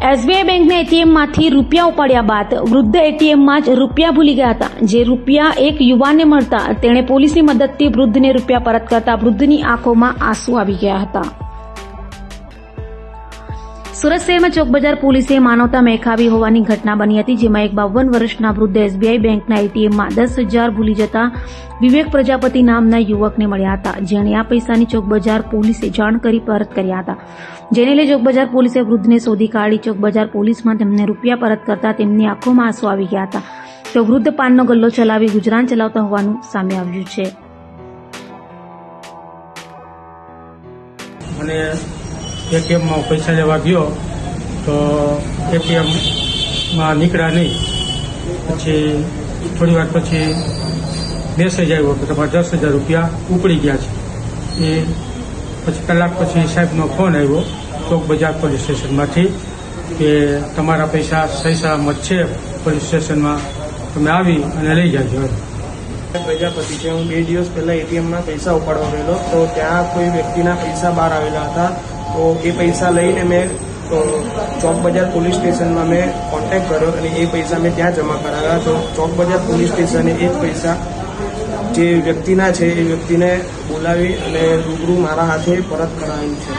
SBI બેંકના એટીએમમાંથી રૂપિયા ઉપાડ્યા બાદ વૃદ્ધ એટીએમમાં જ રૂપિયા ભૂલી ગયા હતા. જે રૂપિયા એક યુવાનને મળતા તેણે પોલીસની મદદથી વૃદ્ધને રૂપિયા પરત કરતા વૃદ્ધની આંખોમાં આંસુ આવી ગયા હતા. સુરત શહેરમાં ચોકબજાર પોલીસે માનવતા મેખાવી હોવાની ઘટના બની હતી, જેમાં એક 52 વર્ષના વૃદ્ધ એસબીઆઈ બેંકના એટીએમમાં 10,000 ભૂલી જતા વિવેક પ્રજાપતિ નામના યુવકને મળ્યા હતા, જેણે આ પૈસાની ચોકબજાર પોલીસે જાણ કરી પરત કર્યા હતા. જેને લઈ ચોકબજાર પોલીસે વૃદ્ધને શોધી કાઢી ચોકબજાર પોલીસમાં તેમને રૂપિયા પરત કરતા તેમની આંખોમાં આંસુ આવી ગયા હતા. તો વૃદ્ધ પાનનો ગલ્લો ચલાવી ગુજરાન ચલાવતા હોવાનું સામે આવ્યું છે. એટીએમમાં પૈસા લેવા ગયો તો એટીએમમાં નીકળ્યા નહીં. પછી થોડી વાર પછી મેસેજ આવ્યો કે તમારા 10,000 રૂપિયા ઉપડી ગયા છે. એ પછી કલાક પછી સાહેબનો ફોન આવ્યો ચોકબજાર પોલીસ સ્ટેશનમાંથી કે તમારા પૈસા સહી સલામત છે, પોલીસ સ્ટેશનમાં તમે આવી અને લઈ જાજો. પ્રજાપતિ છે. હું 2 દિવસ પહેલા એટીએમમાં પૈસા ઉપાડવા ગયેલો તો ત્યાં કોઈ વ્યક્તિના પૈસા બહાર આવેલા હતા. તો એ પૈસા લઈને મેં ચોકબજાર પોલીસ સ્ટેશનમાં મેં કોન્ટેક્ટ કર્યો અને એ પૈસા મેં ત્યાં જમા કરાવ્યા. તો ચોકબજાર પોલીસ સ્ટેશને એ જ પૈસા જે વ્યક્તિના છે એ વ્યક્તિને બોલાવી અને રૂબરૂ મારા હાથે પરત કરાવ્યું છે.